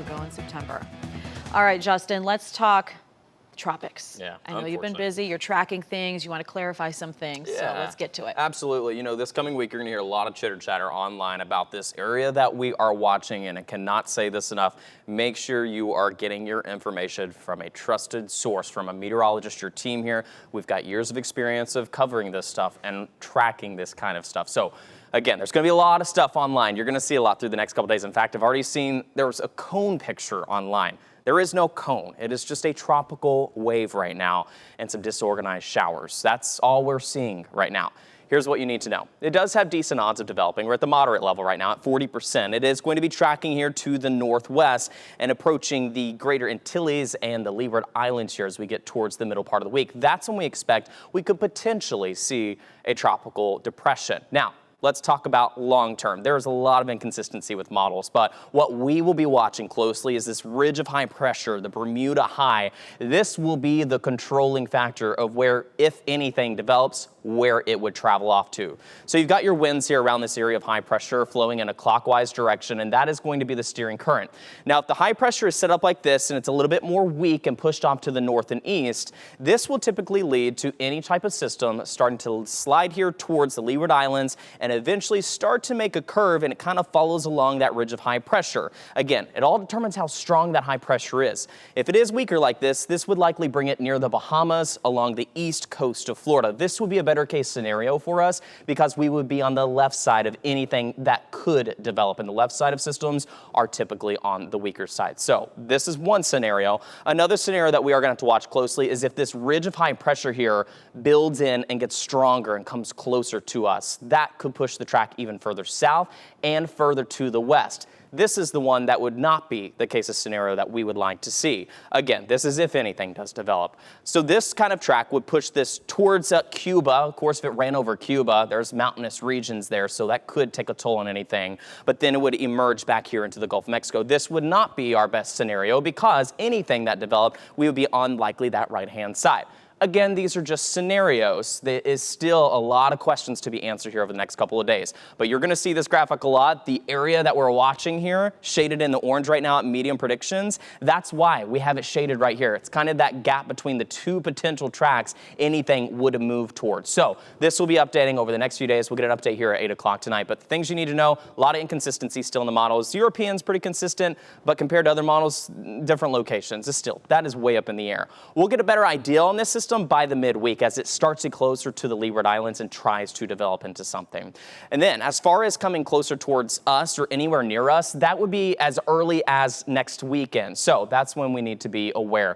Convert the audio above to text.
could go in September. All right, Justin, let's talk tropics. Yeah, I know you've been busy, you're tracking things, you want to clarify some things, so let's get to it. Absolutely. You know, this coming week, you're going to hear a lot of chitter chatter online about this area that we are watching, and I cannot say this enough. Make sure you are getting your information from a trusted source, from a meteorologist, your team here. We've got years of experience of covering this stuff and tracking this kind of stuff. So again, there's going to be a lot of stuff online. You're going to see a lot through the next couple days. In fact, I've already seen there was a cone picture online. There is no cone. It is just a tropical wave right now and some disorganized showers. That's all we're seeing right now. Here's what you need to know. It does have decent odds of developing. We're at the moderate level right now at 40%. It is going to be tracking here to the northwest and approaching the Greater Antilles and the Leeward Islands here as we get towards the middle part of the week. That's when we expect we could potentially see a tropical depression. Now, let's talk about long term. There's a lot of inconsistency with models, but what we will be watching closely is this ridge of high pressure, the Bermuda High. This will be the controlling factor of where, if anything, develops, where it would travel off to. So you've got your winds here around this area of high pressure flowing in a clockwise direction, and that is going to be the steering current. Now, if the high pressure is set up like this and it's a little bit more weak and pushed off to the north and east, this will typically lead to any type of system starting to slide here towards the Leeward Islands and eventually start to make a curve, and it kind of follows along that ridge of high pressure. Again, it all determines how strong that high pressure is. If it is weaker like this would likely bring it near the Bahamas along the east coast of Florida. This would be a better case scenario for us because we would be on the left side of anything that could develop, and the left side of systems are typically on the weaker side. So this is one scenario. Another scenario that we are going to have to watch closely is if this ridge of high pressure here builds in and gets stronger and comes closer to us. That could push the track even further south and further to the west. This is the one that would not be the case of scenario that we would like to see. Again, this is if anything does develop. So this kind of track would push this towards Cuba. Of course, if it ran over Cuba, there's mountainous regions there, so that could take a toll on anything. But then it would emerge back here into the Gulf of Mexico. This would not be our best scenario because anything that developed, we would be on likely that right-hand side. Again, these are just scenarios. There is still a lot of questions to be answered here over the next couple of days. But you're going to see this graphic a lot. The area that we're watching here, shaded in the orange right now at medium predictions, that's why we have it shaded right here. It's kind of that gap between the two potential tracks anything would move towards. So this will be updating over the next few days. We'll get an update here at 8 o'clock tonight. But the things you need to know, a lot of inconsistency still in the models. European's pretty consistent, but compared to other models, different locations. That is way up in the air. We'll get a better idea on this system by the midweek as it starts to closer to the Leeward Islands and tries to develop into something. And then as far as coming closer towards us or anywhere near us, that would be as early as next weekend. So that's when we need to be aware.